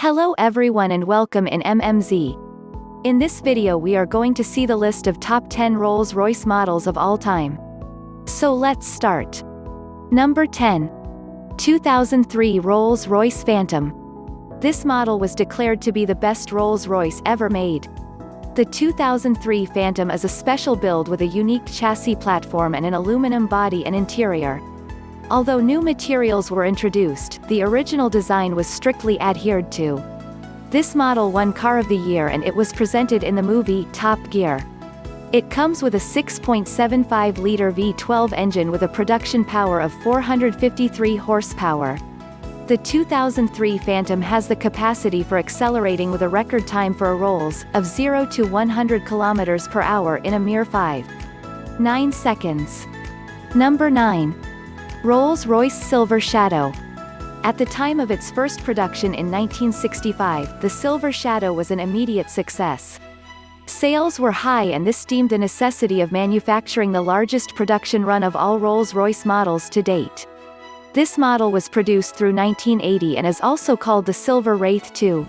Hello everyone and welcome in MMZ. In this video we are going to see the list of top 10 Rolls-Royce models of all time. So let's start. Number 10. 2003 Rolls-Royce Phantom. This model was declared to be the best Rolls-Royce ever made. The 2003 Phantom is a special build with a unique chassis platform and an aluminum body and interior. Although new materials were introduced, the original design was strictly adhered to. This model won Car of the Year and it was presented in the movie Top Gear. It comes with a 6.75-liter V12 engine with a production power of 453 horsepower. The 2003 Phantom has the capacity for accelerating with a record time for a Rolls of 0 to 100 km per hour in a mere 5.9 seconds. Number 9. Rolls-Royce Silver Shadow. At the time of its first production in 1965, the Silver Shadow was an immediate success. Sales were high and this deemed the necessity of manufacturing the largest production run of all Rolls-Royce models to date. This model was produced through 1980 and is also called the Silver Wraith II.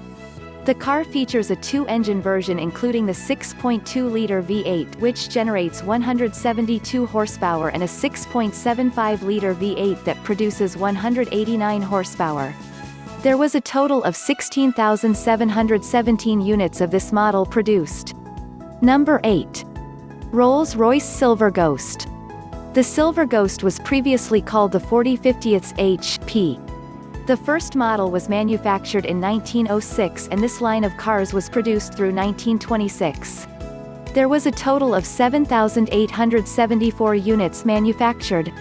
The car features a two-engine version including the 6.2-liter V8 which generates 172 horsepower and a 6.75-liter V8 that produces 189 horsepower. There was a total of 16,717 units of this model produced. Number 8. Rolls-Royce Silver Ghost. The Silver Ghost was previously called the 4050th HP. The first model was manufactured in 1906 and this line of cars was produced through 1926. There was a total of 7,874 units manufactured.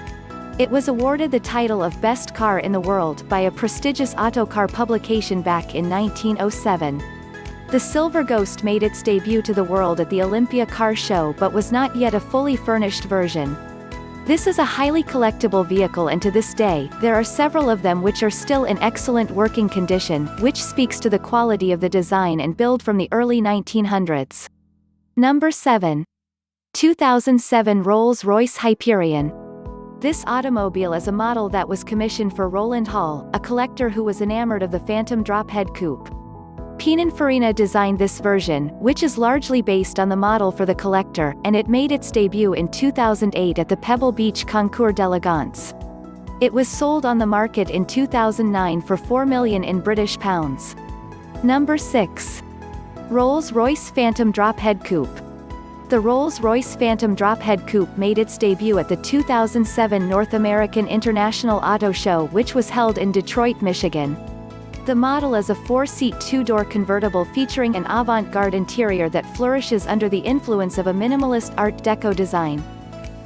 It was awarded the title of Best Car in the World by a prestigious autocar publication back in 1907. The Silver Ghost made its debut to the world at the Olympia Car Show but was not yet a fully furnished version. This is a highly collectible vehicle and to this day, there are several of them which are still in excellent working condition, which speaks to the quality of the design and build from the early 1900s. Number 7. 2007 Rolls-Royce Hyperion. This automobile is a model that was commissioned for Roland Hall, a collector who was enamored of the Phantom drop-head coupe. Pininfarina designed this version, which is largely based on the model for the collector, and it made its debut in 2008 at the Pebble Beach Concours d'Elegance. It was sold on the market in 2009 for £4 million in British pounds. Number 6. Rolls-Royce Phantom Drop-Head Coupe. The Rolls-Royce Phantom Drop-Head Coupe made its debut at the 2007 North American International Auto Show which was held in Detroit, Michigan. The model is a four-seat two-door convertible featuring an avant-garde interior that flourishes under the influence of a minimalist Art Deco design.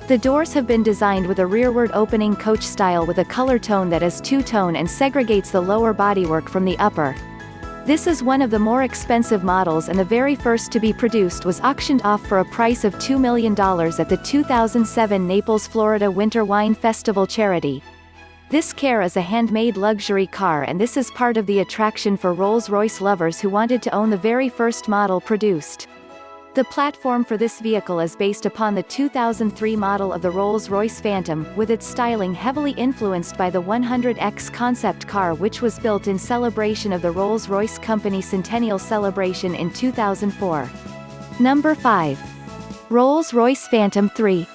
The doors have been designed with a rearward opening coach style with a color tone that is two-tone and segregates the lower bodywork from the upper. This is one of the more expensive models and the very first to be produced was auctioned off for a price of $2 million at the 2007 Naples, Florida Winter Wine Festival charity. This car is a handmade luxury car and this is part of the attraction for Rolls-Royce lovers who wanted to own the very first model produced. The platform for this vehicle is based upon the 2003 model of the Rolls-Royce Phantom, with its styling heavily influenced by the 100X concept car which was built in celebration of the Rolls-Royce Company Centennial Celebration in 2004. Number 5. Rolls-Royce Phantom 3.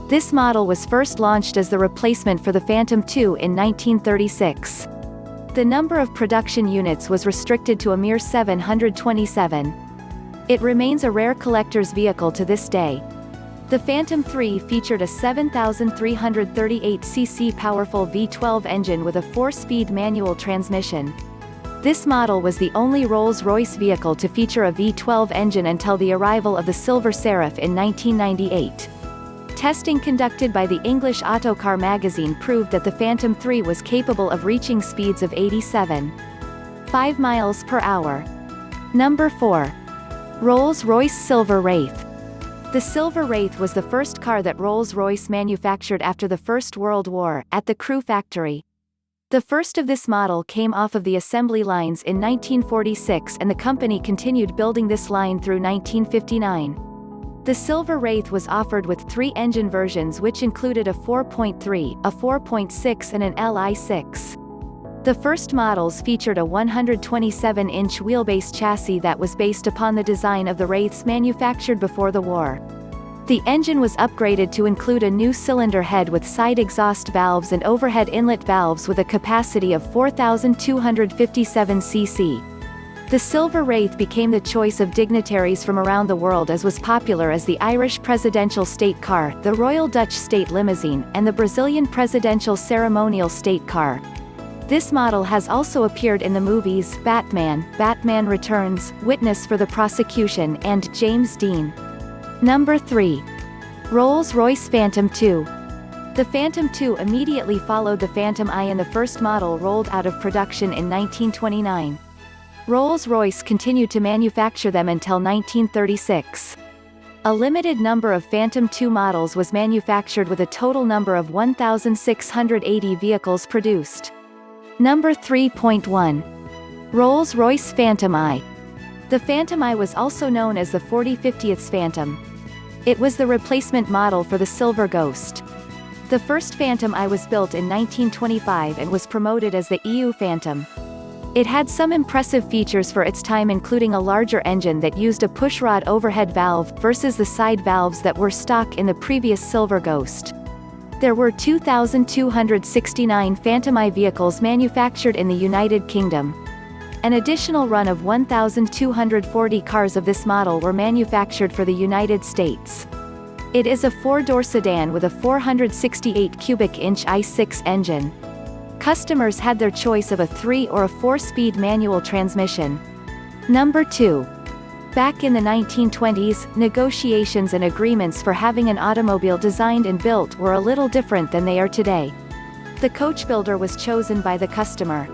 This model was first launched as the replacement for the Phantom II in 1936. The number of production units was restricted to a mere 727. It remains a rare collector's vehicle to this day. The Phantom III featured a 7,338cc powerful V12 engine with a 4-speed manual transmission. This model was the only Rolls-Royce vehicle to feature a V12 engine until the arrival of the Silver Seraph in 1998. Testing conducted by the English Autocar magazine proved that the Phantom III was capable of reaching speeds of 87.5 miles per hour. Number 4. Rolls-Royce Silver Wraith. The Silver Wraith was the first car that Rolls-Royce manufactured after the First World War, at the Crewe factory. The first of this model came off of the assembly lines in 1946 and the company continued building this line through 1959. The Silver Wraith was offered with three engine versions which included a 4.3, a 4.6 and an Li6. The first models featured a 127-inch wheelbase chassis that was based upon the design of the Wraiths manufactured before the war. The engine was upgraded to include a new cylinder head with side exhaust valves and overhead inlet valves with a capacity of 4,257 cc. The Silver Wraith became the choice of dignitaries from around the world, as was popular as the Irish presidential state car, the Royal Dutch state limousine, and the Brazilian presidential ceremonial state car. This model has also appeared in the movies Batman, Batman Returns, Witness for the Prosecution, and James Dean. Number 3. Rolls-Royce Phantom II. The Phantom II immediately followed the Phantom I, and the first model rolled out of production in 1929. Rolls-Royce continued to manufacture them until 1936. A limited number of Phantom II models was manufactured with a total number of 1,680 vehicles produced. Number 3.1. Rolls-Royce Phantom I. The Phantom I was also known as the 40/50th Phantom. It was the replacement model for the Silver Ghost. The first Phantom I was built in 1925 and was promoted as the EU Phantom. It had some impressive features for its time, including a larger engine that used a pushrod overhead valve versus the side valves that were stock in the previous Silver Ghost. There were 2,269 Phantom I vehicles manufactured in the United Kingdom. An additional run of 1,240 cars of this model were manufactured for the United States. It is a four-door sedan with a 468 cubic inch i6 engine. Customers had their choice of a 3 or a 4-speed manual transmission. Number 2. Back in the 1920s, negotiations and agreements for having an automobile designed and built were a little different than they are today. The coach builder was chosen by the customer.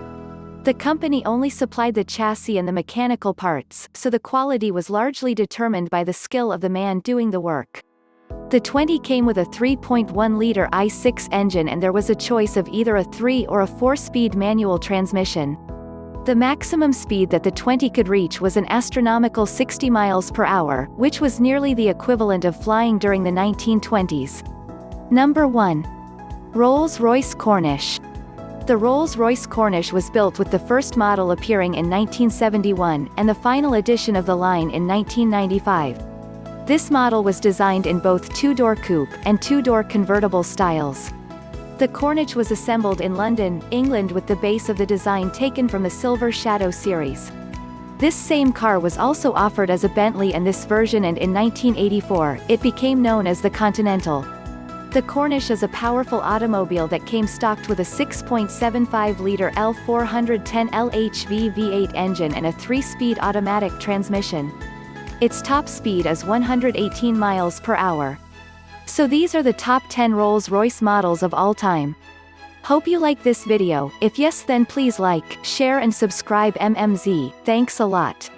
The company only supplied the chassis and the mechanical parts, so the quality was largely determined by the skill of the man doing the work. The 20 came with a 3.1-liter i6 engine, and there was a choice of either a 3 or a 4-speed manual transmission. The maximum speed that the 20 could reach was an astronomical 60 miles per hour, which was nearly the equivalent of flying during the 1920s. Number 1. Rolls-Royce Corniche. The Rolls-Royce Corniche was built with the first model appearing in 1971, and the final edition of the line in 1995. This model was designed in both two-door coupe and two-door convertible styles. The Corniche was assembled in London, England, with the base of the design taken from the Silver Shadow series. This same car was also offered as a Bentley in this version, and in 1984, it became known as the Continental. The Corniche is a powerful automobile that came stocked with a 6.75-liter L410 LHV V8 engine and a 3-speed automatic transmission. Its top speed is 118 miles per hour. So these are the top 10 Rolls-Royce models of all time. Hope you like this video. If yes, then please like, share and subscribe. MMZ. Thanks a lot.